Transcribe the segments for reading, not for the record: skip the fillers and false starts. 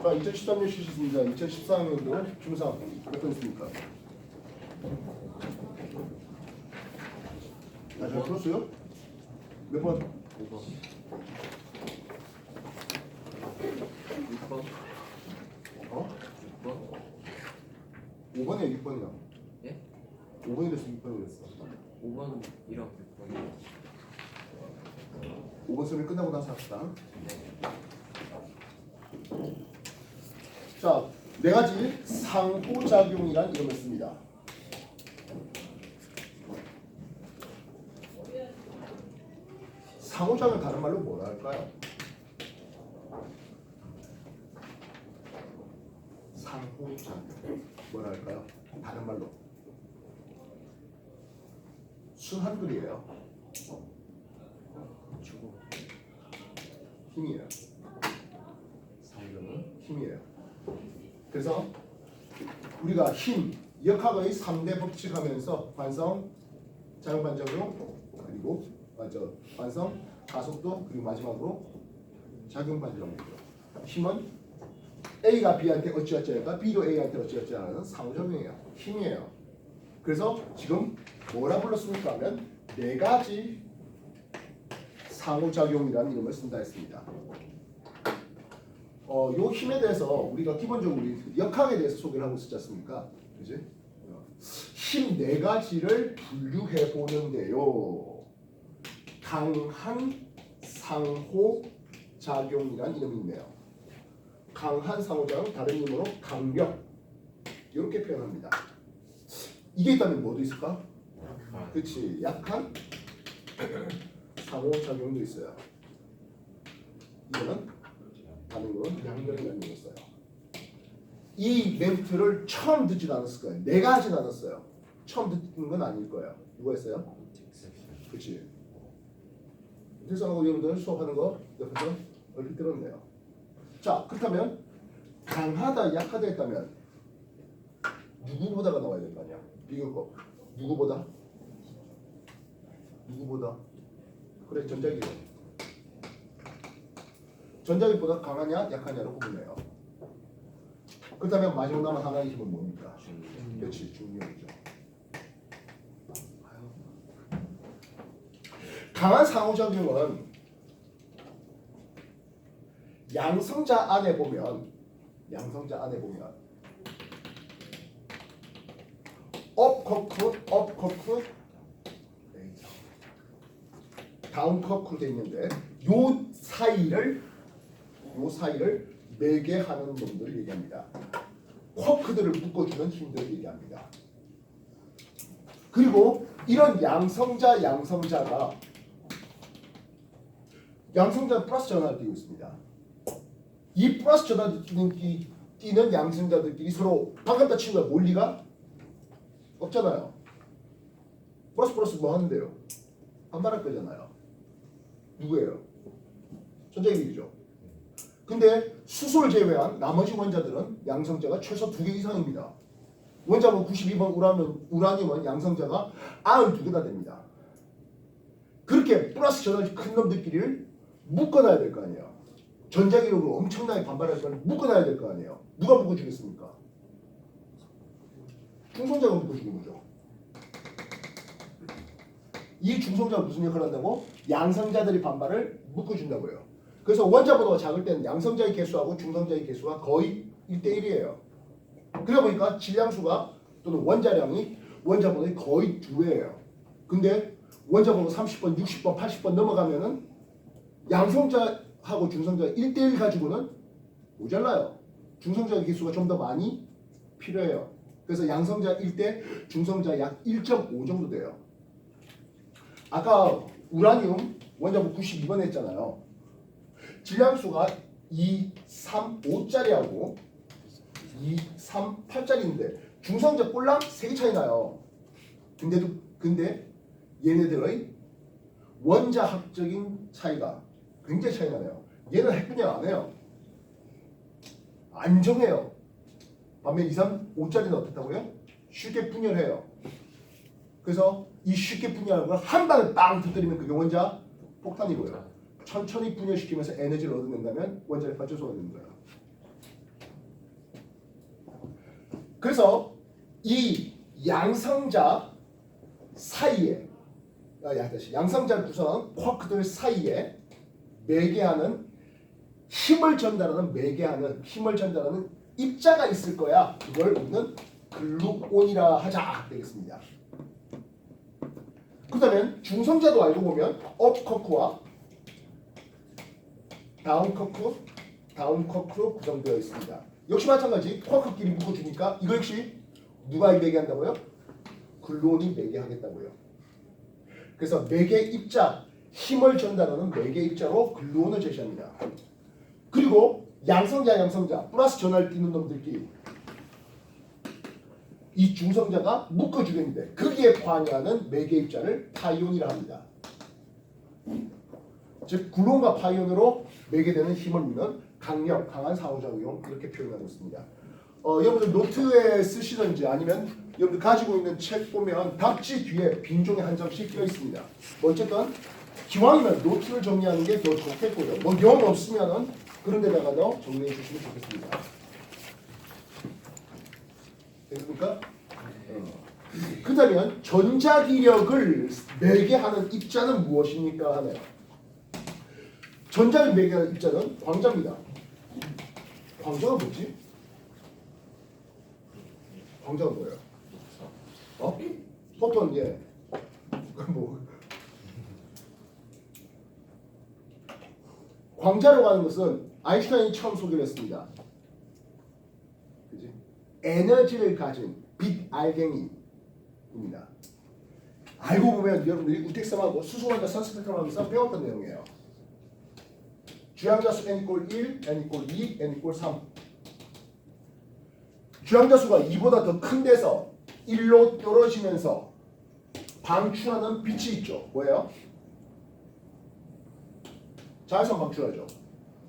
자, 2013년 시시입니다. 2014년도 중3 몇 번 있습니까? 잘 풀었어요? 몇 번? 5번 6번 어? 6번 5번이야 6번이야? 예? 5번이랬어 6번이랬어 5번이랑 6번 5번 수업이 끝나고 나서 합시다. 네. 자, 네 가지 상호작용이란 이름을 씁니다. 상호작용을 다른 말로 뭐라 할까요? 상호작용 뭐라 할까요? 다른 말로 순한글이에요. 주고 힘이에요. 상호작용은 힘이에요. 그래서 우리가 힘, 역학의 3대 법칙 하면서 관성, 작용반작용, 그리고 관성, 가속도, 그리고 마지막으로 작용반작용이죠. 힘은 A가 B한테 어찌어찌할까, B도 A한테 어찌어찌하는 상호작용이에요. 힘이에요. 그래서 지금 뭐라 불렀습니까 하면 네 가지 상호작용이라는 이름을 쓴다 했습니다. 요 힘에 대해서 우리가 기본적으로 역학에 대해서 소개를 하고 있었지 않습니까? 그지? 힘 네 가지를 분류해 보는데요. 강한 상호작용이라는 이름이 있네요. 강한 상호작용, 다른 이름으로 강력 이렇게 표현합니다. 이게 있다면 뭐도 있을까? 그렇지, 약한 상호작용도 있어요. 이거는 다른 건 양면이라는 게 있어요. 이 멘트를 처음 듣지도 않았을 거예요. 내가 하진 않았어요. 처음 듣는 건 아닐 거예요. 누가 했어요? 그렇지. 대상하고 여러분들 수업하는 거 옆에서 얼핏 들었네요. 자, 그렇다면 강하다, 약하다 했다면 누구보다가 나와야 될 거 아니야? 비교법. 누구보다? 누구보다? 그래, 전자기로. 전자기보다 강하냐, 약하냐로 구분해요. 그렇다면 마지막 남은 하나의 힘은 뭡니까? 그렇지, 중력이죠. 강한 상호작용은 양성자 안에 보면 업 커크 다운 커크로 되어 있는데 요 사이를 매개하는 놈들을 얘기합니다. 커크들을 묶어주는 힘들을 얘기합니다. 그리고 이런 양성자가 플러스 전환을 띄고 있습니다. 이 플러스 전환을 띄는 양성자들끼리 서로 반갑다 친구가 몰 리가 없잖아요. 플러스 뭐 하는데요? 반발할 거잖아요. 누구예요? 전자기이죠. 근데 수소를 제외한 나머지 원자들은 양성자가 최소 2개 이상입니다. 원자번 92번 우라늄은 양성자가 92개나 됩니다. 그렇게 플러스 전환이 큰 놈들끼리를 묶어놔야 될 거 아니에요. 전자기력으로 엄청나게 반발할 거를 묶어놔야 될 거 아니에요. 누가 묶어주겠습니까? 중성자가 묶어주는 거죠. 이 중성자가 무슨 역할을 한다고? 양성자들이 반발을 묶어준다고요. 그래서 원자번호가 작을 때는 양성자의 개수하고 중성자의 개수가 거의 1대1이에요. 그러다 보니까 질량수가 또는 원자량이 원자번호의 거의 2배예요. 근데 원자번호 30번, 60번, 80번 넘어가면은 양성자하고 중성자 1대1 가지고는 모자라요. 중성자의 개수가 좀 더 많이 필요해요. 그래서 양성자 1대 중성자 약 1.5 정도 돼요. 아까 우라늄 원자번호 92번 했잖아요. 질량수가 235짜리하고 238짜리인데 중성자 꼴랑 3개 차이 나요. 근데 얘네들의 원자학적인 차이가 굉장히 차이 나요. 얘는 핵분열 안 해요. 안 정해요. 반면 235짜리는 어떻다고요? 쉽게 분열해요. 그래서 이 쉽게 분열하는 걸 한 방에 빵 터뜨리면 그게 원자 폭탄이고요. 천천히 분열시키면서 에너지를 얻어낸다면 원자력 발전소가 되는 거예요. 그래서 이 양성자 사이에 양성자를 구성하는 쿼크들 사이에 매개하는 힘을 전달하는 입자가 있을 거야. 그걸 우리는 글루온이라 하자 되겠습니다. 그다음에 중성자도 알고 보면 업 쿼크와 다운 쿼크로 구성되어 있습니다. 역시 마찬가지 쿼크끼리 묶어주니까 이거 역시 누가 매개한다고요? 글루온이 매개하겠다고요. 그래서 매개 입자, 힘을 전달하는 매개 입자로 글루온을 제시합니다. 그리고 양성자 플러스 전하를 띠는 놈들끼리 이 중성자가 묶어주겠는데 거기에 관여하는 매개 입자를 파이온이라 합니다. 즉 글루온과 파이온으로 매개되는 힘을 우리는 강한 상호작용 이렇게 표현하고 있습니다. 여러분들 노트에 쓰시든지 아니면 여러분들 가지고 있는 책 보면 답지 뒤에 빈종이 한 장씩 띄어 있습니다. 어쨌든 기왕이면 노트를 정리하는 게 더 좋겠고요. 뭐 영 없으면은 그런 데다가 더 정리해 주시면 좋겠습니다. 됐습니까? 그렇다면 전자기력을 매개하는 입자는 무엇입니까? 하네요. 전자를 매개하는 입자는 광자입니다. 광자가 뭐지? 광자가 뭐예요? 포톤, 예. 뭐 광자라고 하는 것은 아인슈타인이 처음 소개를 했습니다. 그치? 에너지를 가진 빛 알갱이입니다. 알고 보면 여러분들이 우택섬하고 수소원자 선스펙트럼 하면서 배웠던 내용이에요. 주양자수 n = 1, n = 2, n = 3. 주양자수가 2보다 더 큰 데서 1로 떨어지면서 방출하는 빛이 있죠. 뭐예요? 자외선 방출하죠.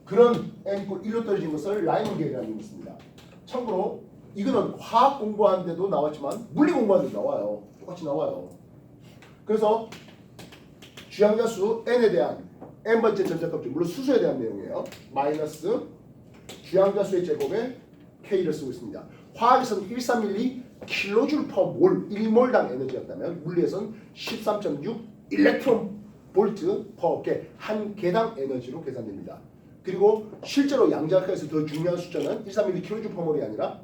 그런 n = 1로 떨어진 것을 라이먼 계획이라는 게 있습니다. 참고로 이거는 화학 공부하는데도 나왔지만 물리 공부하는데도 나와요. 똑같이 나와요. 그래서 주양자수 n에 대한 n번째 전자값, 물론 수소에 대한 내용이에요. 마이너스 주양자수의 제곱에 K를 쓰고 있습니다. 화학에서는 1312 kJ/몰 1몰당 에너지였다면 물리에서는 13.6 일렉트론 볼트 퍼 개, 한 개당 에너지로 계산됩니다. 그리고 실제로 양자학에서 더 중요한 숫자는 1312 kJ/몰이 아니라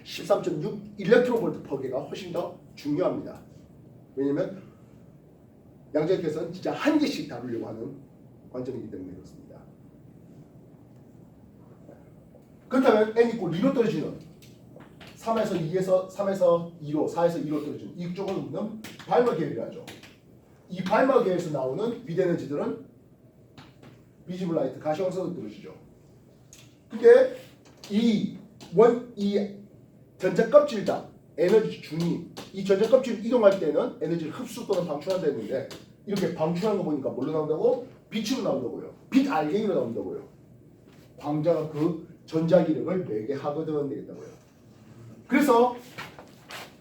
13.6 일렉트론 볼트 퍼 개가 훨씬 더 중요합니다. 왜냐면 양자학에서는 진짜 한 개씩 다루려고 하는 관점이기 때문에 그렇습니다. 그렇다면 n = 2로 떨어지는 3에서 2로 4에서 2로 떨어지는 이쪽은 우리는 발머 계열이라 하죠. 이 발머 계열에서 나오는 빛 에너지들은 비지블 라이트 가시광선으로 떨어지죠. 근데 이 전자 껍질당 에너지 준이 이 전자 껍질을 이동할 때는 에너지를 흡수 또는 방출한다 했는데 이렇게 방출하는 거 보니까 뭘로 나온다고? 빛으로 나온다고요. 빛 알갱이로 나온다고요. 광자가 그 전자기력을 매개하거든 되겠다고요. 그래서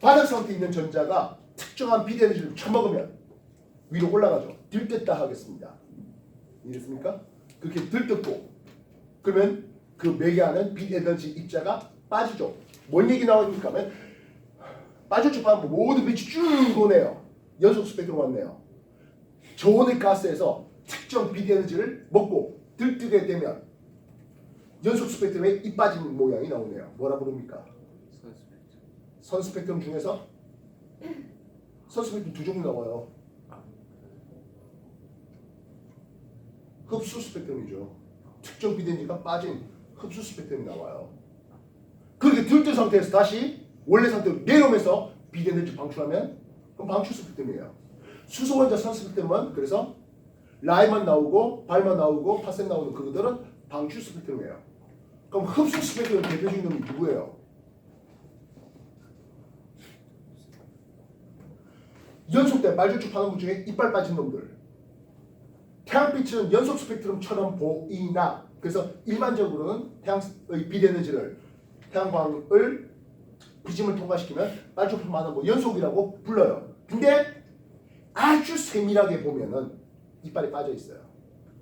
바닥 상태에 있는 전자가 특정한 빛 에너지를 쳐먹으면 위로 올라가죠. 들떴다 하겠습니다. 이해됐습니까? 그렇게 들떴고 그러면 그 매개하는 빛 에너지 입자가 빠지죠. 뭔 얘기 나오니까 하면 빠졌죠. 하면 모든 빛이 쭉 오네요. 연속 스펙트럼 왔네요. 저온의 가스에서 특정 빛 에너지를 먹고 들뜨게 되면 연속 스펙트럼에 이 빠지는 모양이 나오네요. 뭐라 부릅니까? 선 스펙트럼 중에서 선 스펙트럼 두 종류 나와요. 흡수 스펙트럼이죠. 특정 빛 에너지가 빠진 흡수 스펙트럼이 나와요. 그렇게 들뜬 상태에서 다시 원래 상태로 내려오면서 빛 에너지 방출하면 그럼 방출 스펙트럼이에요. 수소 원자 선 스펙트럼은 그래서 라이만 나오고 발만 나오고 파센 나오는 그들은 방출 스펙트럼이에요. 그럼 흡수 스펙트럼 대표적인 놈이 누구예요? 연속된 말줄축 파는 중에 이빨 빠진 놈들. 태양빛은 연속 스펙트럼처럼 보이나 그래서 일반적으로는 태양의 빛 에너지를 태양광을 비즘을 통과시키면 말줄축 뭐 연속이라고 불러요. 근데 아주 세밀하게 보면은 이빨이 빠져 있어요.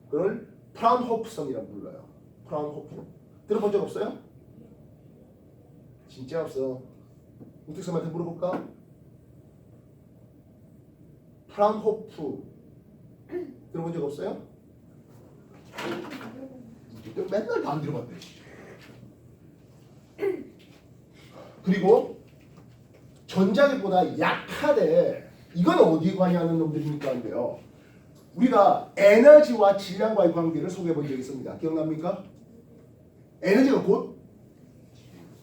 그걸 프라운호프선이라고 불러요. 프라운호프. 들어본 적 없어요? 진짜 없어. 우택쌤한테 물어볼까? 프랑호프 들어본 적 없어요? 맨날 다 안 들어봤대. 그리고 전자기보다 약하대. 이건 어디에 관여하는 놈들입니까? 한데요. 우리가 에너지와 질량과의 관계를 소개해 본 적이 있습니다. 기억납니까? 에너지가 곧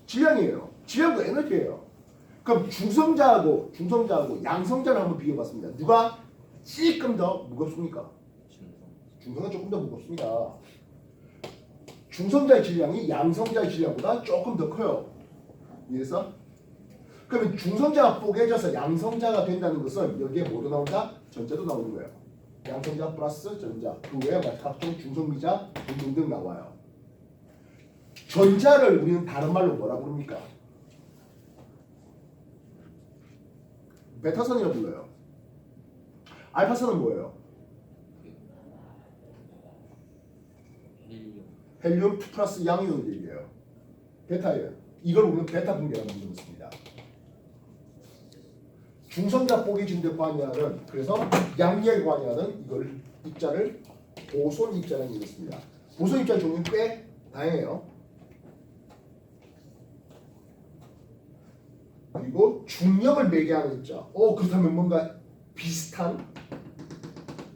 질량이에요. 질량도 에너지예요. 그럼 중성자하고 양성자를 한번 비교해봤습니다. 누가 조금 더 무겁습니까? 중성은 조금 더 무겁습니다. 중성자의 질량이 양성자의 질량보다 조금 더 커요. 이해했어? 그러면 중성자가 뽀개져서 양성자가 된다는 것은 여기에 뭐도 나온다? 전자도 나오는 거예요. 양성자 플러스 전자, 그 외에 각종 중성미자 등등 나와요. 전자를 우리는 다른 말로 뭐라 부릅니까? 베타선이라고 불러요. 알파선은 뭐예요? 헬륨 플러스 양이온 얘기예요. 베타예요. 이걸 우리는 베타 분계라고 부릅니다. 중성자 뽀개진 데 관여하는, 그래서 양리에 관여하는 이걸 입자를 보손 입자라는 얘기 있습니다. 보손 입자 종류는 꽤 다양해요. 그리고 중력을 매개하는 입자. 그렇다면 뭔가 비슷한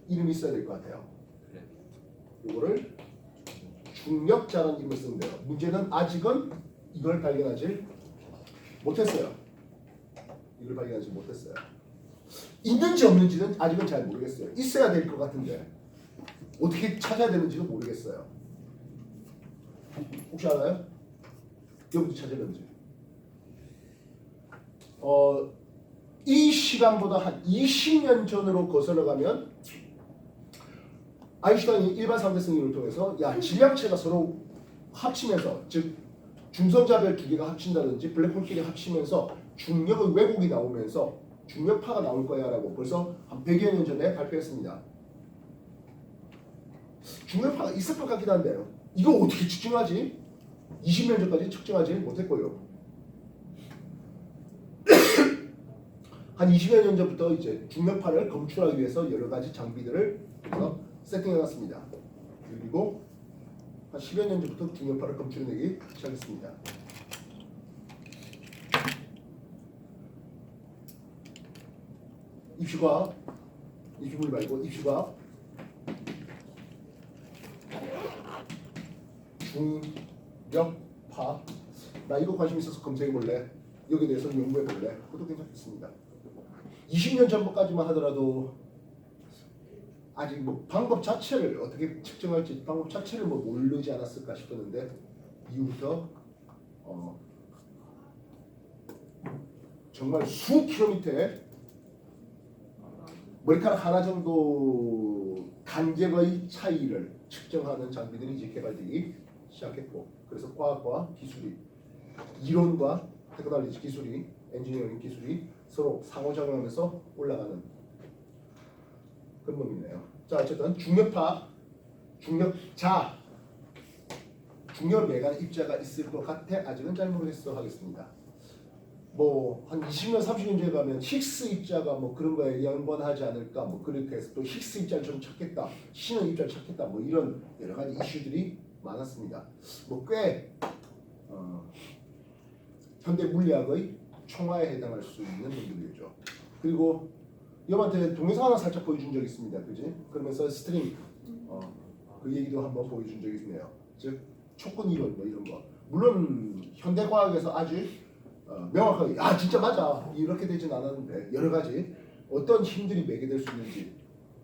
이름이 있어야 될 것 같아요. 이거를 중력자라는 이름을 쓰는데요. 문제는 아직은 이걸 발견하지 못했어요. 있는지 없는지는 아직은 잘 모르겠어요. 있어야 될 것 같은데 어떻게 찾아야 되는지도 모르겠어요. 혹시 알아요? 여러분도 찾아야되는지. 이 시간보다 한 20년 전으로 거슬러 가면 아인슈타인이 일반 상대성 이론을 통해서 질량체가 서로 합치면서, 즉 중성자별 두 개가 합친다든지 블랙홀끼리 합치면서 중력의 왜곡이 나오면서 중력파가 나올 거야 라고 벌써 한 100여 년 전에 발표했습니다. 중력파가 있을 것 같기도 한데요. 이거 어떻게 측정하지? 20년 전까지 측정하지 못했고요. 한 20여 년 전부터 이제 중력파를 검출하기 위해서 여러 가지 장비들을 세팅해놨습니다. 그리고 한 10여 년 전부터 중력파를 검출해내기 시작했습니다. 입시과학, 입시물 말고 입시과학, 중력파. 나 이거 관심 있어서 검색해볼래? 여기에 대해서 연구해볼래? 그것도 괜찮겠습니다. 20년 전까지만 하더라도 아직 뭐 방법 자체를 어떻게 측정할지 방법 자체를 뭐 모르지 않았을까 싶었는데 이후부터 정말 수 킬로미터의 머리카락 하나 정도 간격의 차이를 측정하는 장비들이 이제 개발되기 시작했고, 그래서 과학과 기술이, 이론과 테크놀로지 기술이, 엔지니어링 기술이 서로 상호작용하면서 올라가는 그런 놈이네요. 자, 어쨌든 중력파, 중력자, 중력을 매개하는 입자가 있을 것 같아. 아직은 잘 모르겠어 하겠습니다. 뭐 한 20년, 30년 전에 가면 힉스 입자가 뭐 그런 거에 연관하지 않을까, 뭐 그렇게 해서 또 힉스 입자를 좀 찾겠다, 신의 입자를 찾겠다, 뭐 이런 여러 가지 이슈들이 많았습니다. 뭐 꽤 현대 물리학의 총화에 해당할 수 있는 놈들이죠. 그리고 여러분한테 동영상 하나 살짝 보여준 적이 있습니다. 그지? 그러면서 스트링 그 얘기도 한번 보여준 적이 있네요. 즉 촉근 이론 뭐 이런 거. 물론 현대 과학에서 아주 명확하게 진짜 맞아 이렇게 되진 않았는데 여러 가지 어떤 힘들이 매개될 수 있는지,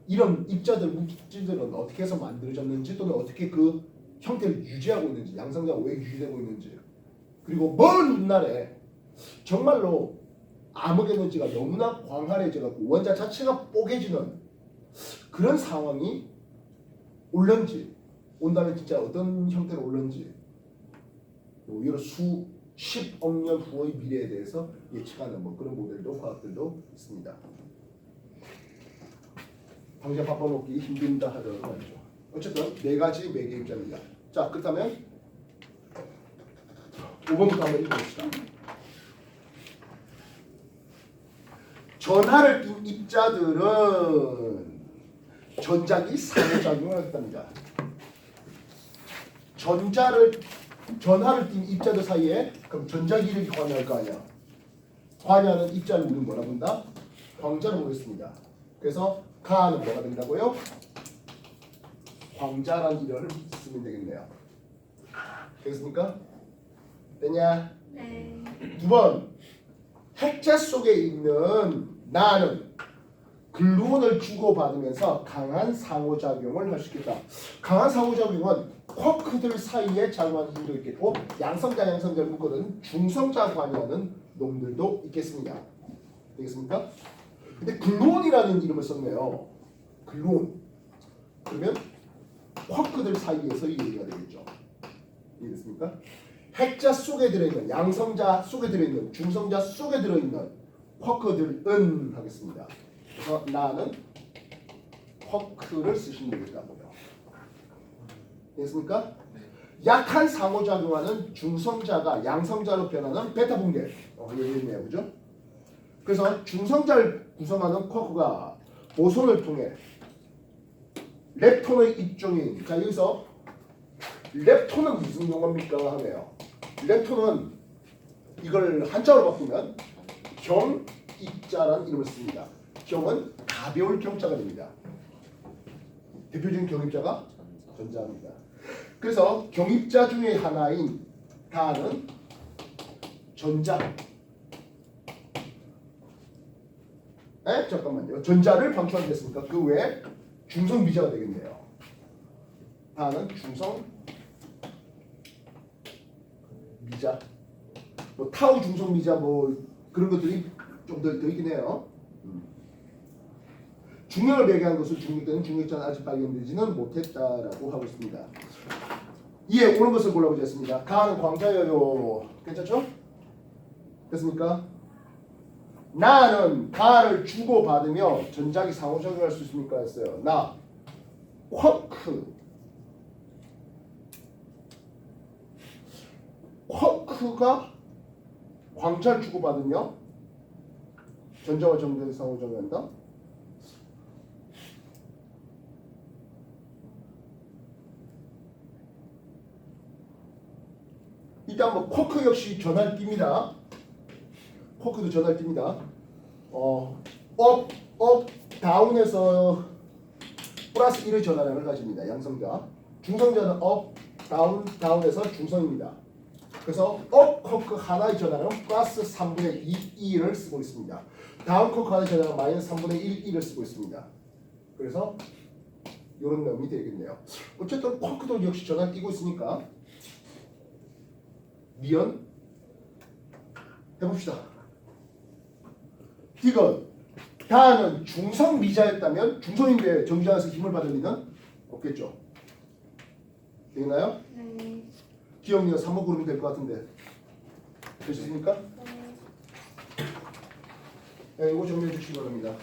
이런 입자들 물질들은 어떻게 해서 만들어졌는지, 또는 어떻게 그 형태를 유지하고 있는지, 양성자가 왜 유지되고 있는지, 그리고 먼 훗날에 정말로 암흑 에너지가 너무나 광활해져갖고 원자 자체가 뽀개지는 그런 상황이 올런지, 온다면 진짜 어떤 형태로 올런지, 뭐 여러 수십억 년 후의 미래에 대해서 예측하는 뭐 그런 모델도 과학들도 있습니다. 당장 바꿔놓기 힘든다 하더라도 말이죠. 어쨌든 네 가지 매개 입자입니다. 자, 그렇다면 5번부터 한번 읽어봅시다. 전하를 띈 입자들은 전자기 상호작용을 했답니다. 전하를 띈 입자들 사이에 그럼 전자기력이 관여할 거 아니야. 관여하는 입자를 우리는 뭐라 본다? 광자로 보겠습니다. 그래서 가는 뭐가 된다고요? 광자라는 이름을 쓰면 되겠네요. 되겠습니까? 됐냐? 네. 두 번, 핵자 속에 있는 나는 글루온을 주고받으면서 강한 상호작용을 할 수 있겠다. 강한 상호작용은 쿼크들 사이에 작용하는 힘도 있겠고 양성자를 묶거든 중성자 관여하는 놈들도 있겠습니다. 되겠습니까? 근데 글루온이라는 이름을 썼네요. 글루온. 그러면 쿼크들 사이에서 이 얘기가 되겠죠. 이해됐습니까? 핵자 속에 들어있는 양성자 속에 들어있는 중성자 속에 들어있는 쿼크들은 하겠습니다. 그래서 나는 쿼크를 쓰시면 되겠다고요. 됐습니까? 약한 상호작용하는 중성자가 양성자로 변하는 베타 분계. 여기 있네요, 그죠? 그래서 중성자를 구성하는 쿼크가 보손을 통해 렙톤의 입종인, 자 여기서 렙톤은 무슨 용어입니까 하네요. 렙톤은 이걸 한자로 바꾸면 경입자라는 이름을 씁니다. 경은 가벼울 경자가 됩니다. 대표적인 경입자가 전자입니다. 그래서 경입자 중에 하나인 다는 전자. 잠깐만요. 전자를 방출하겠습니까? 그 외에 중성 미자가 되겠네요. 다는 중성 미자. 뭐 타우 중성 미자 뭐 그런 것들이 좀 더 있긴 해요. 중력을 배경한 것을 중력되는 중력자는 아직 발견되지는 못했다라고 하고 있습니다. 이에 옳은 것을 골라보겠습니다. 가는 광자예요. 괜찮죠? 됐습니까? 나는 가를 주고받으며 전자기 상호작용할 수 있습니까? 했어요. 나 쿼크가 광자를 주고받으며 전자와 전자기 상호작용한다? 일단 뭐 쿼크 역시 전하를 띱니다. 쿼크도 전하를 띱니다. 업, 다운에서 플러스 1의 전하량을 가집니다. 양성자. 중성자는 업, 다운에서 중성입니다. 그래서 업 쿼크 하나의 전하량은 플러스 3분의 2를 쓰고 있습니다. 다운 쿼크 하나의 전하량은 마이너스 3분의 1을 쓰고 있습니다. 그래서 이런 놈이 되겠네요. 어쨌든 쿼크도 역시 전하를 띄고 있으니까 미연 해봅시다. 디귿 다는 중성 미자였다면 중성인데 정지장에서 힘을 받을 리는 없겠죠. 되나요? 네. 기억력 3번 고르면 될 것 같은데 되셨습니까? 네, 이거 정리해 주시기 바랍니다.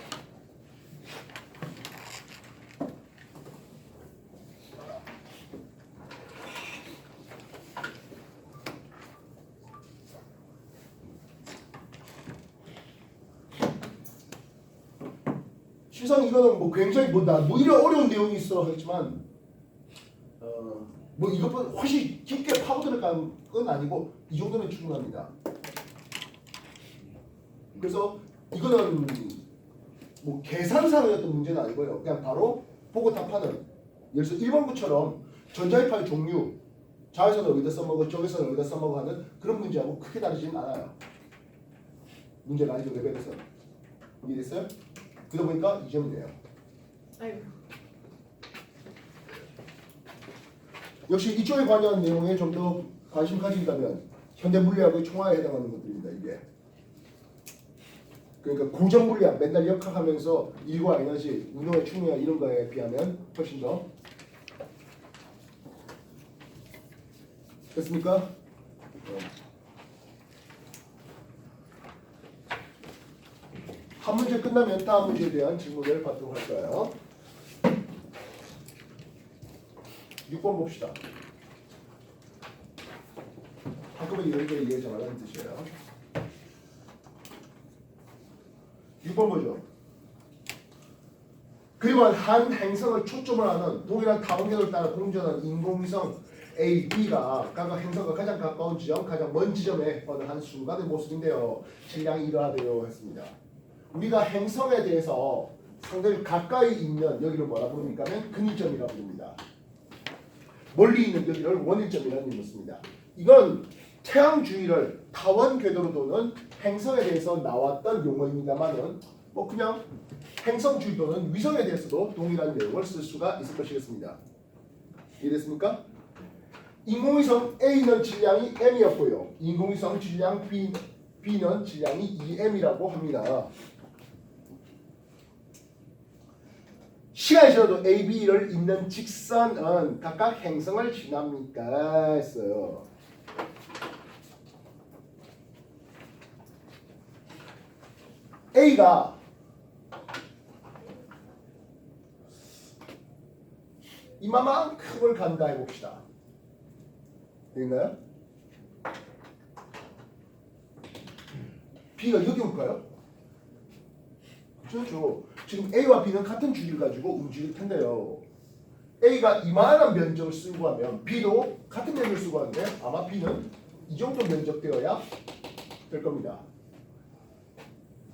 시상 이거는 뭐 굉장히 뭐 이런 어려운 내용이 있어 하겠지만 뭐 이것보다 훨씬 깊게 파고들어간 건 아니고 이 정도는 충분합니다. 그래서 이거는 뭐 계산상의 어떤 문제는 아니고요. 그냥 바로 보고 답하는 예를 들어서 1번부처럼 전자입하의 종류 좌에서는 어디다 써먹어 저기서는 어디다 써먹어 하는 그런 문제하고 크게 다르지는 않아요. 문제 난이도 레벨에서 이해됐어요? 그러다 보니까 2점이네요. 아이고. 역시 이쪽에 관여한 내용에 좀 더 관심 가진다면 현대 물리학의 총화에 해당하는 것들입니다. 이게 그러니까 고전 물리학 맨날 역학하면서 일과 에너지, 운동의 충리와 이런 거에 비하면 훨씬 더 됐습니까? 한 문제 끝나면 다음 문제에 대한 질문을 받도록 할 거예요. 6번 봅시다. 한꺼번에 이런 걸 이해 잘하는 뜻이에요. 6번 보죠. 그림은 한 행성을 초점을 하는 동일한 타원궤도를 따라 공전하는 인공위성 A, B가 각각 행성과 가장 가까운 지점, 가장 먼 지점에 어느 한 순간의 모습인데요. 질량이 이러하대요 했습니다. 우리가 행성에 대해서 상당히 가까이 있는 여기를 뭐라 부릅니까? 근위점이라고 부릅니다. 멀리 있는 여기를 원일점이라는 의미를 씁니다. 이건 태양 주위를 타원 궤도로 도는 행성에 대해서 나왔던 용어입니다만은 뭐 그냥 행성 주위 도는 위성에 대해서도 동일한 내용을 쓸 수가 있을 것이겠습니다. 이해됐습니까? 인공위성 A는 질량이 m이었고요. 인공위성 질량 B는 질량이 2m이라고 합니다. 시간이 지나도 A, B를 잇는 직선은 각각 행성을 지납니까? 했어요. A가 이만큼을 간다 해봅시다. 되겠나요? B가 여기 올까요? 그렇죠. 지금 A와 B는 같은 주기를 가지고 움직일 텐데요. A가 이만한 면적을 쓰고 하면 B도 같은 면적을 쓰고 하는데 아마 B는 이 정도 면적 되어야 될 겁니다.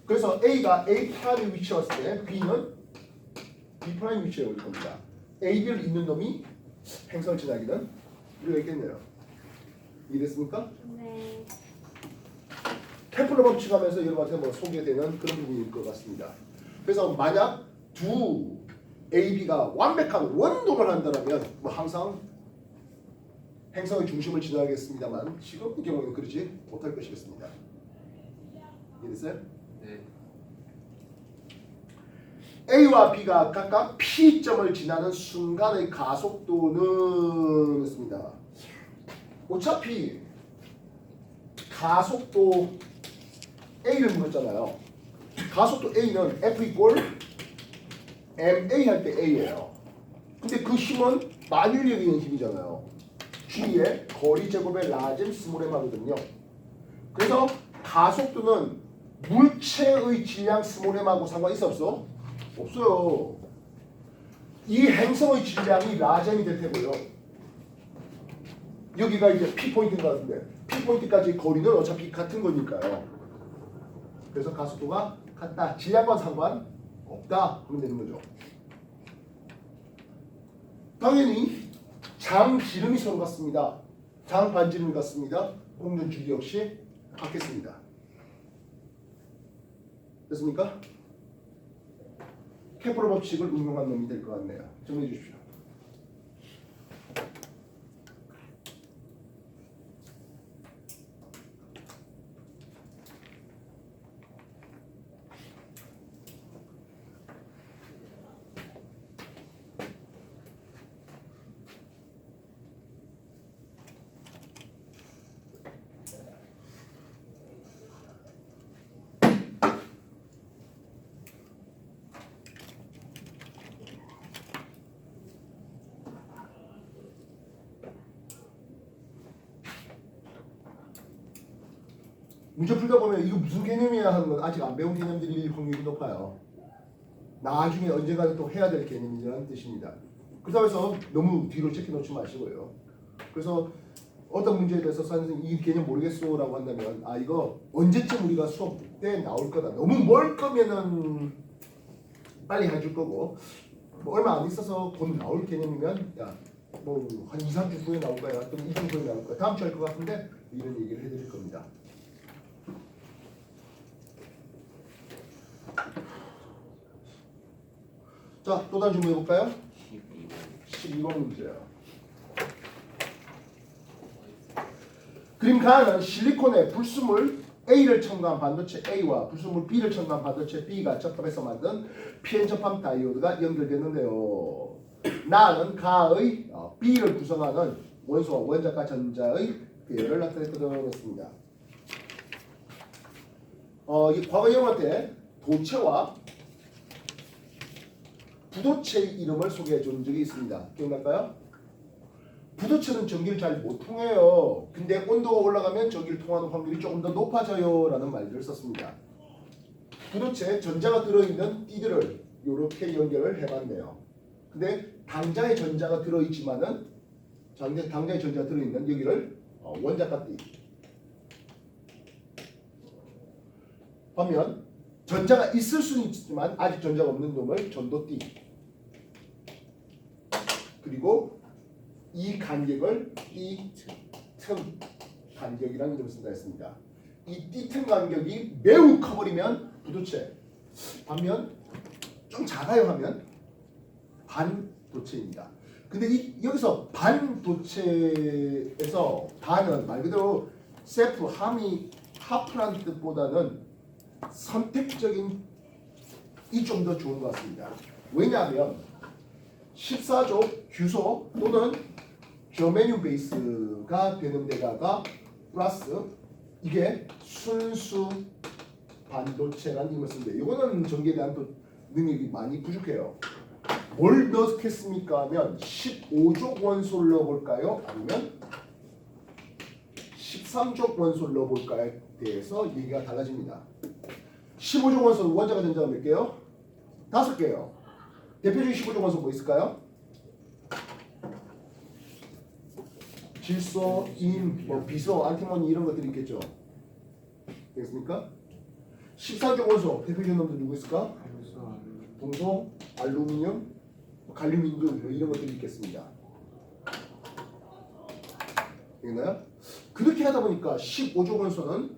그래서 A가 A 프라임에 위치했을 때 B는 B 프라임 위치에 올 겁니다. A, B를 잇는 놈이 행성을 지나기는 이유가 있겠네요. 이해됐습니까? 네. 케플러 법칙하면서 여러분한테 뭐 소개되는 그런 부분일 것 같습니다. 그래서 만약 두 A, B가 완벽한 원동을 한다면 뭐 항상 행성의 중심을 지나가겠습니다만 지금 경우에는 그러지 못할 것이겠습니다. 이해됐어요? 네. A와 B가 각각 P점을 지나는 순간의 가속도는 있습니다. 어차피 가속도 A를 물었잖아요. 가속도 A는 F 이꼴 MA 할 때 A예요. 근데 그 힘은 만유력에 있는 힘이잖아요. G의 거리 제곱의 라짐 스몰 m하거든요. 그래서 가속도는 물체의 질량 스몰 m하고 상관 있어 없어? 없어요. 이 행성의 질량이 라셈이 될 테고요. 여기가 이제 P 포인트인 것 같은데 P 포인트까지 거리는 어차피 같은 거니까요. 그래서 가속도가 같다. 질량과 상관 없다. 그러면 되는 거죠. 당연히 장 기름이 서로 같습니다. 장 반지름이 같습니다. 공전 주기 역시 같겠습니다. 됐습니까? 케플러 법칙을 응용한 놈이 될 것 같네요. 정리해 주십시오. 문제 풀다 보면 이거 무슨 개념이야 하는 건 아직 안 배운 개념들일 확률이 높아요. 나중에 언젠가 또 해야 될 개념이라는 뜻입니다. 그렇다고 해서 너무 뒤로 제껴놓지 마시고요. 그래서 어떤 문제에 대해서 선생님 이 개념 모르겠어 라고 한다면 아 이거 언제쯤 우리가 수업 때 나올 거다. 너무 멀 거면은 빨리 해줄 거고 뭐 얼마 안 있어서 곧 나올 개념이면 야 뭐 한 2, 3주 후에 나올 거야. 또는 2주 후에 나올 거야. 다음 주에 할 것 같은데 이런 얘기를 해드릴 겁니다. 자, 또 다른 질문 해볼까요? 12번 문제예요. 그림 가는 실리콘에 불순물 A를 첨가한 반도체 A와 불순물 B를 첨가한 반도체 B가 접합해서 만든 PN 접합 다이오드가 연결됐는데요. 나는 가의 B를 구성하는 원소와 원자과 전자의 배열을 나타냈거든요. 이 과거 영어 때 도체와 부도체의 이름을 소개해 준 적이 있습니다. 기억날까요? 부도체는 전기를 잘 못 통해요. 근데 온도가 올라가면 전기를 통하는 확률이 조금 더 높아져요 라는 말들을 썼습니다. 부도체 전자가 들어있는 띠들을 이렇게 연결을 해봤네요. 근데 당자의 전자가 들어있지만은 당자의 전자가 들어있는 여기를 원자가 띠. 반면 전자가 있을 수는 있지만 아직 전자가 없는 놈을 전도띠. 그리고 이 간격을 이 틈 간격이라는 이름을 쓴다 했습니다. 이 띠틈 간격이 매우 커버리면 부도체, 반면 좀 작아요 하면 반도체입니다. 근데 여기서 반도체에서 반은 말 그대로 세프, 하미, 하프라는 뜻보다는 선택적인 이 좀 더 좋은 것 같습니다. 왜냐하면 14조 규소 또는 저메늄 베이스가 되는 데다가 플러스 이게 순수 반도체라는 이름을 쓰는데 이거는 전기에 대한 능력이 많이 부족해요. 뭘 넣겠습니까 하면 15족 원소를 넣어볼까요? 아니면 13족 원소를 넣어볼까에 대해서 얘기가 달라집니다. 15족 원소 원자가 전자가 몇 개요? 5개요. 대표적인 15족 원소 뭐 있을까요? 질소, 인, 비소, 안티모니 이런 것들이 있겠죠. 되겠습니까? 14족 원소 대표적인 놈들 누구 있을까? 동소, 알루미늄, 갈륨, 임금 이런 것들이 있겠습니다. 되겠나요? 그렇게 하다 보니까 15족 원소는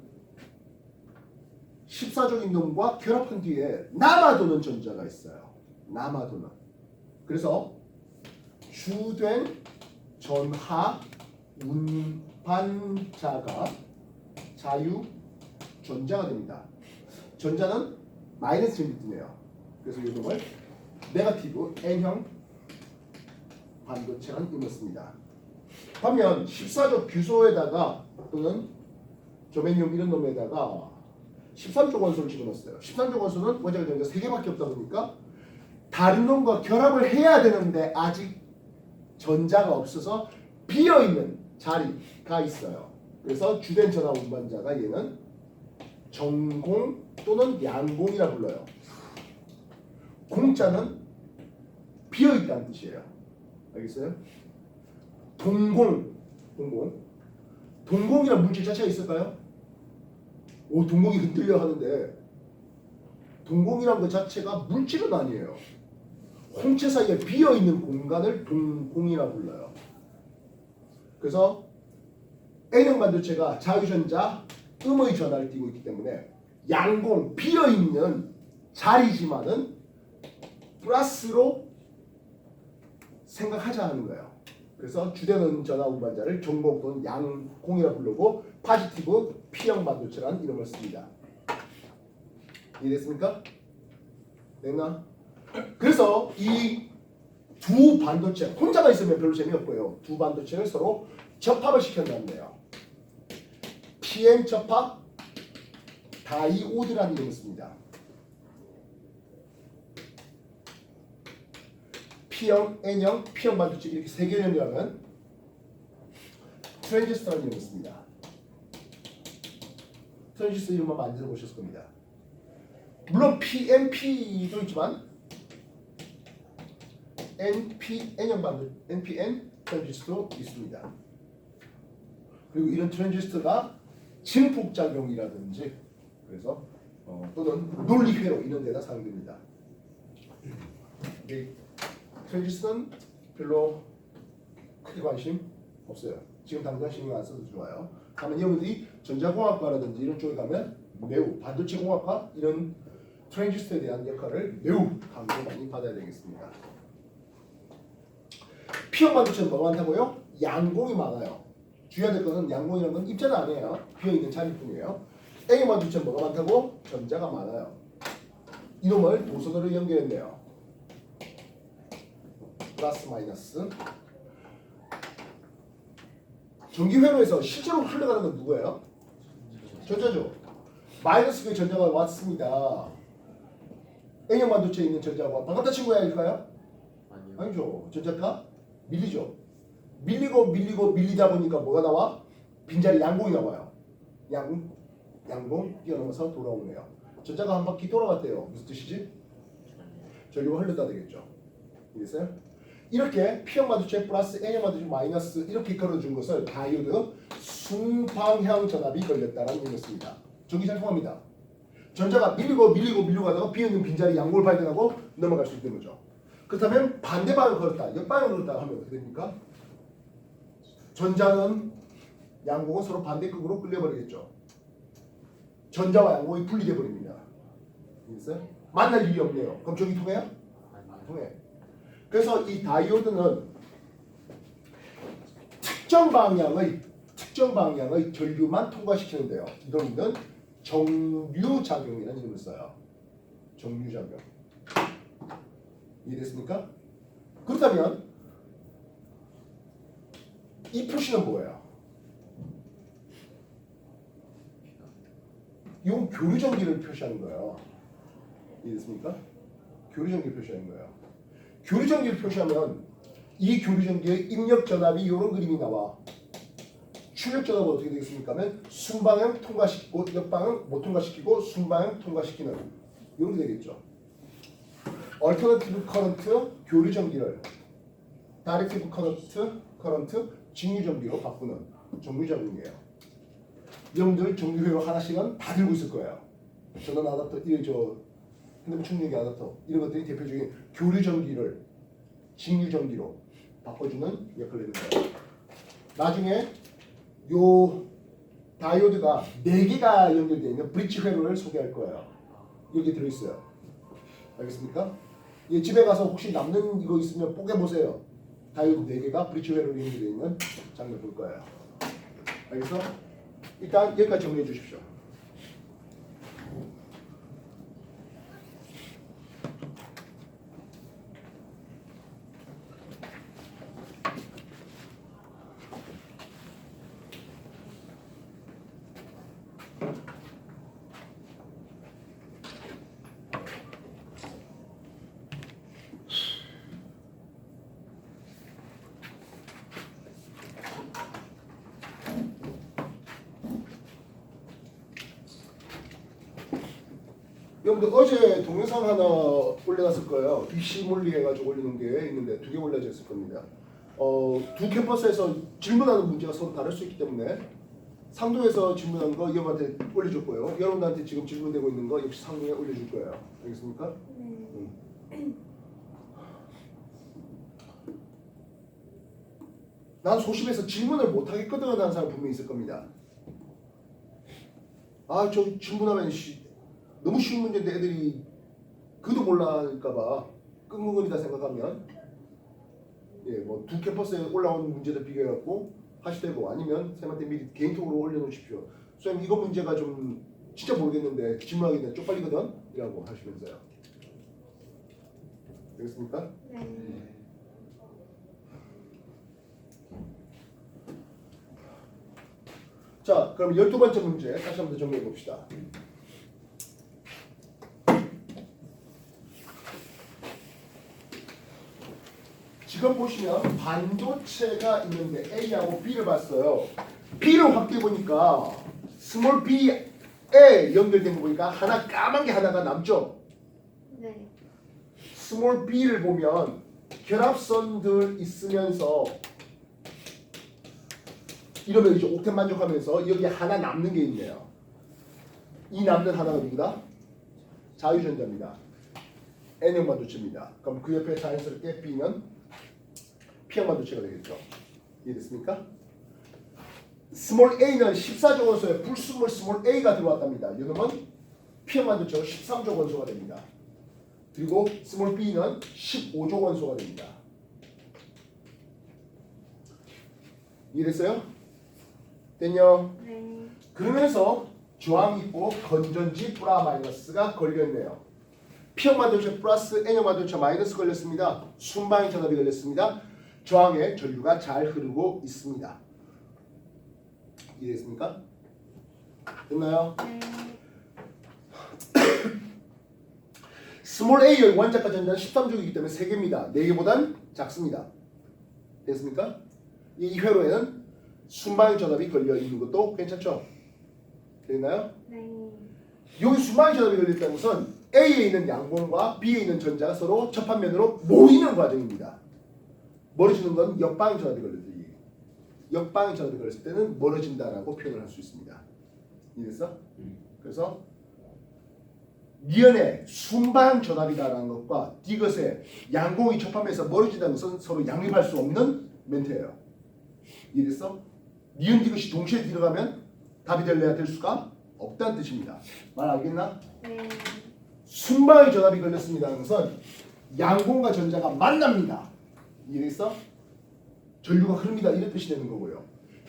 14족 임금과 결합한 뒤에 남아도는 전자가 있어요. 남아도는. 그래서 주된 전하 운반자가 자유 전자가 됩니다. 전자는 마이너스 점이 뜨네요. 그래서 이 놈을 네거티브 N형 반도체라는 이름을 씁니다. 반면 14족 규소에다가 또는 조메늄 이런 놈에다가 13족 원소를 집어넣었어요. 13족 원소는 원자가 전자 3개밖에 없다 보니까 다른 놈과 결합을 해야 되는데 아직 전자가 없어서 비어있는 자리가 있어요. 그래서 주된 전하 운반자가 얘는 정공 또는 양공이라 불러요. 공자는 비어있다는 뜻이에요. 알겠어요? 동공이란 물질 자체가 있을까요? 동공이 흔들려 하는데 동공이란 것 자체가 물질은 아니에요. 홍채 사이에 비어있는 공간을 동공이라 불러요. 그래서 N형 반도체가 자유전자 음의 전하를 띠고 있기 때문에 양공 비어있는 자리지만은 플러스로 생각하자 하는 거예요. 그래서 주된 전하 운반자를 정공 또는 양공이라 부르고 파지티브 P형 반도체라는 이름을 씁니다. 이해됐습니까? 됐나? 그래서 이 두 반도체 혼자만 있으면 별로 재미없고요. 두 반도체를 서로 접합을 시켰는데요. PN 접합 다이오드라는 이름을 씁니다. P형, N형, P형 반도체 이렇게 세 개를 연결하면 트랜지스터라는 이름을 씁니다. 트랜지스터 이름만 많이 들어보셨을 겁니다. 물론 PNP도 있지만 N형 반도체, NPN 트랜지스터도 있습니다. 그리고 이런 트랜지스터가 증폭작용이라든지 그래서 또는 논리회로 이런 데다 사용됩니다. 트랜지스터는 별로 크게 관심 없어요. 지금 당장 신경 안 써도 좋아요. 다만 여러분들이 전자공학과라든지 이런 쪽에 가면 매우 반도체 공학과 이런 트랜지스터에 대한 역할을 매우 강조 많이 받아야 되겠습니다. P형 반도체는 뭐가 많다고요? 양공이 많아요. 주의해야 될 것은 양공이라는 건 입자는 아니에요. 비어있는 자리뿐이에요. N형 반도체는 뭐가 많다고? 전자가 많아요. 이놈을 도선으로 연결했네요. 플러스 마이너스. 전기회로에서 실제로 흘러가는 건 누구예요? 전자죠. 마이너스 그 전자가 왔습니다. N형 반도체에 있는 전자가 반갑다 친구야 일까요? 아니요. 아니죠. 전자가 밀리죠. 밀리다 보니까 뭐가 나와? 빈자리 양공이 나와요. 양공 뛰어넘어서 돌아오네요. 전자가 한 바퀴 돌아갔대요. 무슨 뜻이지? 전류가 흘렀다 되겠죠. 이해했어요? 이렇게 P형 마주체 플러스 N형 마주체 마이너스 이렇게 걸어준 것을 다이오드 순방향 전압이 걸렸다라는 의미였습니다. 전기 잘 통합니다. 전자가 밀리고 가다가 비어있는 빈자리 양골 발견하고 넘어갈 수 있는 거죠. 그렇다면 반대 방향을 걸었다, 옆방향을 걸었다 하면 어떻게 됩니까? 전자는 양곡은 서로 반대극으로 끌려버리겠죠. 전자와 양곡이 분리돼 버립니다. 이해했어요? 만날 일이 없네요. 그럼 전기 통해요? 안 통해. 그래서 이 다이오드는 특정 방향의 전류만 통과시키는데요. 이거는 정류작용이라는 이름을 써요. 정류작용. 이해됐습니까? 그렇다면 이 표시는 뭐예요? 이건 교류전기를 표시하는 거예요. 이해됐습니까? 교류전기를 표시하는 거예요. 교류전기를 표시하면 이 교류전기의 입력전압이 이런 그림이 나와. 출력전압은 어떻게 되겠습니까? 하면 순방향 통과시키고 옆방향 못 통과시키고 순방향 통과시키는 이렇게 되겠죠. 얼터너티브 커런트 교류전기를 다이렉티브 커런트 직류전기로 바꾸는 정류작용이에요. 여러분들 정류회로 하나씩은 다 들고 있을 거예요. 전원 아답터, 핸드폰 충전기 아답터 이런 것들이 대표적인 교류전기를 직류전기로 바꿔주는 역할을 하는 거예요. 나중에 요 다이오드가 4개가 연결되어 있는 브릿지 회로를 소개할 거예요. 여기 들어있어요. 알겠습니까? 예, 집에 가서 혹시 남는 이거 있으면 뽀개보세요. 다이오드 4개가 브릿지 회로로 연결되어 있는 장면 볼 거예요. 알겠어? 일단 여기까지 정리해 주십시오. 여러분들 어제 동영상 하나 올려놨을 거예요. BC 물리 해가지고 올리는 게 있는데 2개 올려져 있을 겁니다. 두 캠퍼스에서 질문하는 문제가 서로 다를 수 있기 때문에 상동에서 질문한 거 여러분한테 올려줄 거예요. 여러분한테 지금 질문되고 있는 거 역시 상동에 올려줄 거예요. 알겠습니까? 난 소심해서 질문을 못하겠거든 하는 사람 분명히 있을 겁니다. 아, 저 질문하면 너무 쉬운 문제인데 애들이 그도 몰랄까봐 끙끙거리다 생각하면 뭐 두 캠퍼스에 올라온 문제들 비교해갖고 하시되고 아니면 쌤한테 미리 개인톡으로 올려놓으십시오. 쌤 이거 문제가 좀 진짜 모르겠는데 질문하기 전에 쪽팔리거든? 이라고 하시면서요. 되겠습니까? 네. 자, 그럼 12번째 문제 다시 한번 더 정리해 봅시다. 지금 보시면 반도체가 있는데 A하고 B를 봤어요. B를 확대해 보니까 스몰 B에 연결된 거 보니까 하나 까만 게 하나가 남죠. 네. 스몰 B를 보면 결합선들 있으면서 이러면 이제 옥텟 만족하면서 여기 하나 남는 게 있네요. 이 남는 하나가 누구다? 자유전자입니다. N형 반도체입니다. 그럼 그 옆에 자연스럽게 B는 P형 반도체가 되겠죠. 이해됐습니까? 스몰 A는 14조 원소에 불스몰 스몰 A가 들어왔답니다. 이놈은 P형 반도체로 13조 원소가 됩니다. 그리고 스몰 B는 15조 원소가 됩니다. 이해됐어요? 됐냐? 네. 그러면서 저항 있고 건전지 플라 마이너스가 걸려있네요. P형 반도체 플러스 N형 반도체 마이너스 걸렸습니다. 순방향 전압이 걸렸습니다. 저항에 전류가 잘 흐르고 있습니다. 이해됐습니까? 됐나요? 네. 스몰 A의 원자가 전자는 13족이기 때문에 3개입니다. 4개보단 작습니다. 됐습니까? 이 회로에는 순방향 전압이 걸려 있는 것도 괜찮죠? 됐나요? 네. 여기 수많은 전압이 걸렸다는 것은 A에 있는 양봉과 B에 있는 전자가 서로 접합면으로 모이는 과정입니다. 멀어지는 건 역방향 전압이 걸렸더니 역방향 전압이 걸렸을 때는 멀어진다라고 표현을 할 수 있습니다. 이해됐어? 그래서 니은의 순방 전압이다라는 것과 디귿의 양공이 접하면서 멀어진다는 것은 서로 양립할 수 없는 멘트예요. 이해됐어? 니은 디귿이 동시에 들어가면 답이 될래야 될 수가 없다는 뜻입니다. 말 알겠나? 네. 순방의 전압이 걸렸습니다는 것은 양공과 전자가 만납니다. 이해됐어? 전류가 흐릅니다. 이런 뜻이 되는 거고요.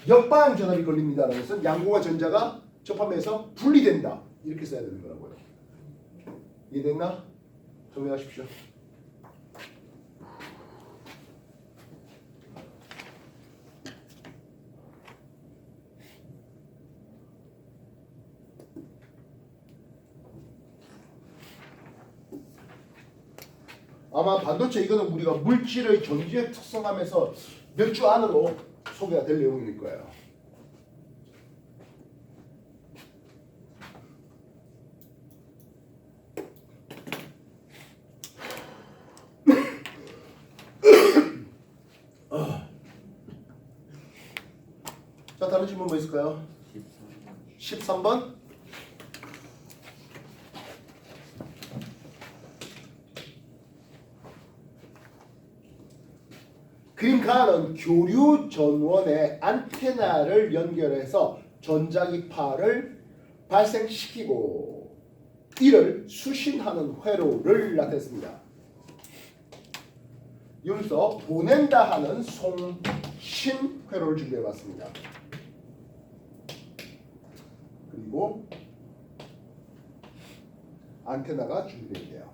역방향 전압이 걸립니다라는 것은 양공과 전자가 접하면서 분리된다. 이렇게 써야 되는 거라고요. 이해됐나? 정리하십시오. 아마 반도체 이거는 우리가 물질의 전기의 특성하면서 몇 주 안으로 소개가 될 내용일 거예요. 자, 다른 질문 뭐 있을까요? 13번. 그림카는 교류 전원에 안테나를 연결해서 전자기파를 발생시키고 이를 수신하는 회로를 나타냈습니다. 여기서 보낸다 하는 송신 회로를 준비해봤습니다. 그리고 안테나가 준비되어 있네요.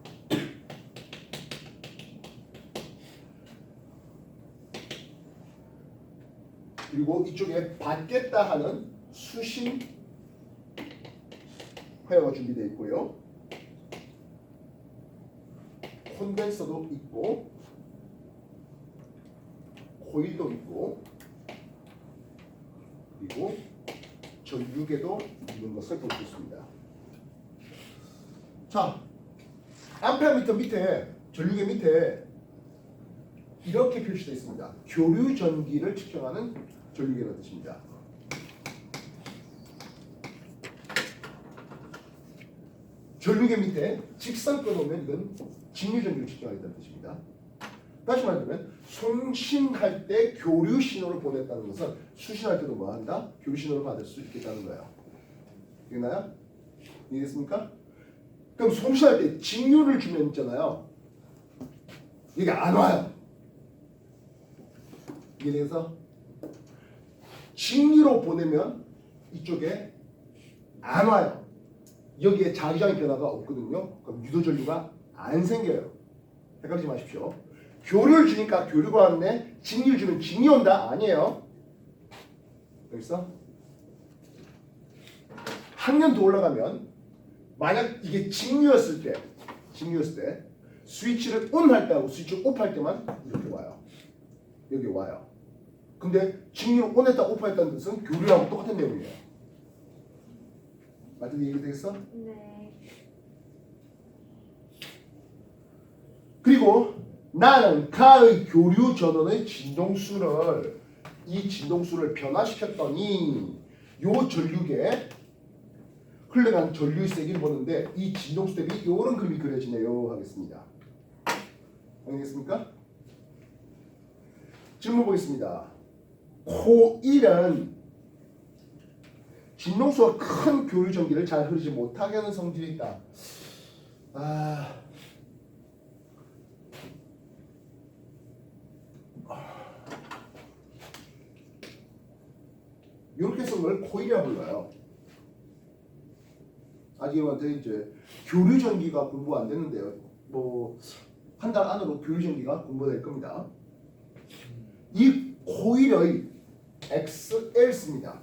그리고 이쪽에 받겠다 하는 수신 회로가 준비되어 있고요. 콘덴서도 있고 코일도 있고 그리고 전류계도 있는 것을 볼 수 있습니다. 자, 암페어미터 밑에 전류계 밑에 이렇게 표시되어 있습니다. 교류 전기를 측정하는 전류계라는 뜻입니다. 전류계 밑에 직선 끊어오면 이건 직류 전기를 측정하겠다는 뜻입니다. 다시 말하면 송신할 때 교류 신호를 보냈다는 것은 수신할 때도 뭐 한다? 교류 신호를 받을 수 있겠다는 거예요. 됐나요? 이해됐습니까? 그럼 송신할 때 직류를 주면 있잖아요. 이게 안 와요. 이해돼서 직류로 보내면 이쪽에 안 와요. 여기에 자기장의 변화가 없거든요. 그럼 유도전류가 안 생겨요. 헷갈리지 마십시오. 교류를 주니까 교류가 왔네. 직류를 주면 직류 온다? 아니에요. 여기서 학년 더 올라가면 만약 이게 직류였을 때 스위치를 ON 할 때하고 스위치를 OFF 할 때만 이렇게 와요. 여기 와요. 근데 직류를 ON 했다 OFF 했다는 뜻은 교류하고 똑같은 내용이에요. 맞은 얘기 되겠어? 네. 그리고 나는 가의 교류 전원의 진동수를 변화시켰더니 요 전류계 흘러간 전류의 세기를 보는데 이 진동수 대비 이런 그림이 그려지네요 하겠습니다. 알겠습니까? 질문 보겠습니다. 코일은 진동수가 큰 교류 전기를 잘 흐르지 못하게 하는 성질이 있다. 이렇게 쓴 걸 코일이라고 불러요. 아직 이한테 이제 교류 전기가 공부 안 됐는데요. 뭐 한 달 안으로 교류 전기가 공부될 겁니다. 이 코일의 XL입니다.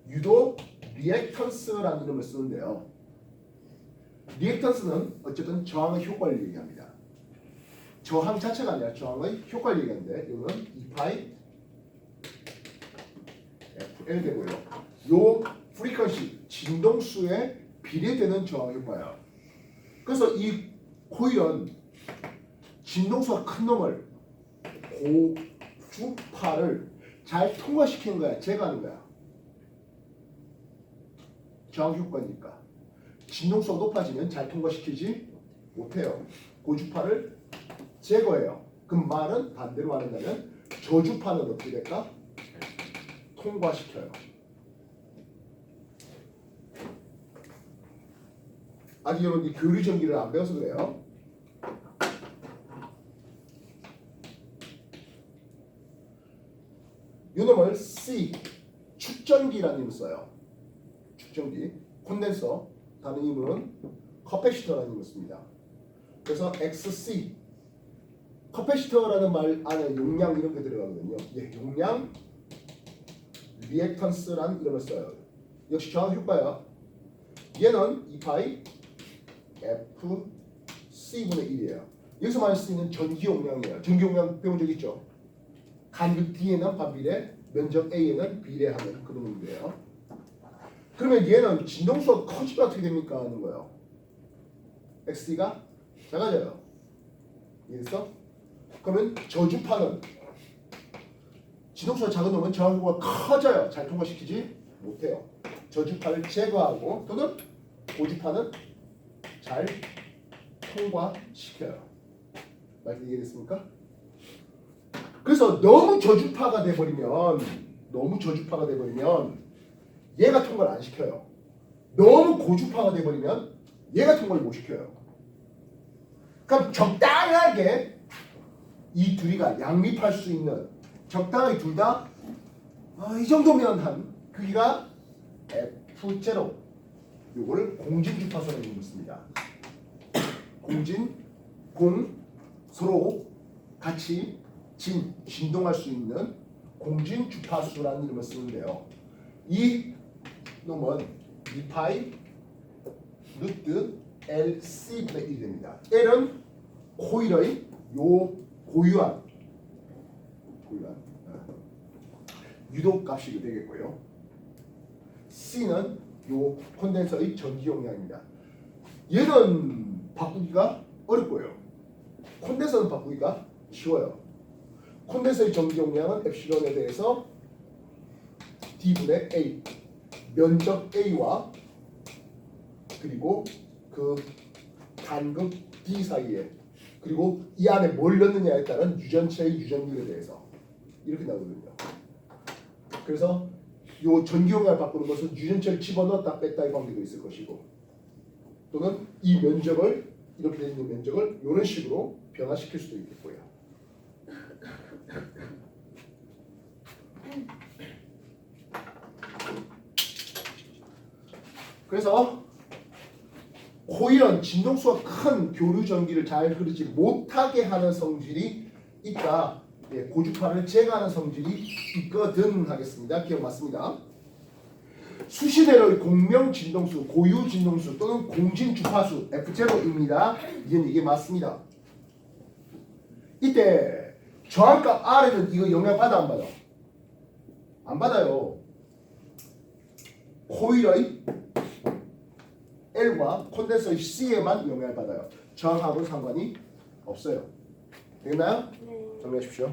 유도 리액턴스라는 이름을 쓰는데요. 리액턴스는 어쨌든 저항의 효과를 얘기합니다. 저항 자체가 아니라 저항의 효과를 얘기하는데 이거는 2파이 FL 되고요. 요 프리퀀시 진동수에 비례되는 저항 효과야. 그래서 이 코일은 진동수가 큰 놈을 고주파를 잘 통과시키는 거야. 제거하는 거야. 저항 효과니까. 진동수가 높아지면 잘 통과시키지 못해요. 고주파를 제거해요. 그 말은 반대로 말한다면 저주파는 어떻게 될까? 통과시켜요. 아직 여러분이 교류 전기를 안 배워서 그래요. 이놈을 C 축전기라는 이름을 써요. 축전기, 콘덴서, 다른 이름은 커패시터라는 이름을 씁니다. 그래서 XC 커패시터라는 말 안에 용량 이런 게 들어가거든요. 예, 용량 리액턴스라는 이름을 써요. 역시 저항 효과야. 얘는 2파이 FC분의 1이에요. 여기서 말할 수 있는 전기 용량이에요. 전기 용량 배운 적 있죠? 간극 D에는 반비례, 면적 A에는 비례하는 그런 문제예요. 그러면 얘는 진동수가 커지면 어떻게 됩니까? 하는 거예요. XD가 작아져요. 이해했어? 그러면 저주파는 진동수가 작은 놈은 저항효과가 커져요. 잘 통과시키지 못해요. 저주파를 제거하고 또는 고주파는 잘 통과시켜요. 말씀 이해됐습니까? 그래서 너무 저주파가 돼버리면 얘가 통과를 안 시켜요. 너무 고주파가 돼버리면 얘가 통과를 못 시켜요. 그럼 적당하게 이 둘이가 양립할 수 있는 적당하게 둘 다 이 정도면 한 크기가 F0 요거를 공진 주파수라는 이름을 씁니다. 공 서로 같이 진동할 수 있는 공진 주파수라는 이름을 쓰는데요. 이 놈은 2파이 루트 LC분의 1이 됩니다. L은 코일의 요 고유한 유도값이 되겠고요. C는 요 콘덴서의 전기 용량입니다. 얘는 바꾸기가 어렵고요. 콘덴서는 바꾸기가 쉬워요. 콘덴서의 전기 용량은 엡실론에 대해서 D분의 A 면적 A와 그리고 그 간극 D 사이에 그리고 이 안에 뭘 넣느냐에 따른 유전체의 유전율에 대해서 이렇게 나오거든요. 그래서 요 전기 용량을 바꾸는 것은 유전체를 집어넣었다 뺐다의 관계도 있을 것이고 또는 이 면적을 이렇게 되어 있는 면적을 이런 식으로 변화시킬 수도 있겠고요. 그래서 코일은 진동수가 큰 교류 전기를 잘 흐르지 못하게 하는 성질이 있다. 예, 고주파를 제거하는 성질이 있거든 하겠습니다. 기억 맞습니다. 수시대로의 공명 진동수, 고유 진동수 또는 공진 주파수 F0입니다. 이게 맞습니다. 이때 저항값 R에는 이거 영향 받아 안 받아? 안 받아요. 코일의 L과 콘덴서의 C에만 영향을 받아요. 저항하고는 상관이 없어요. 되겠나요? 네. 정리하십시오.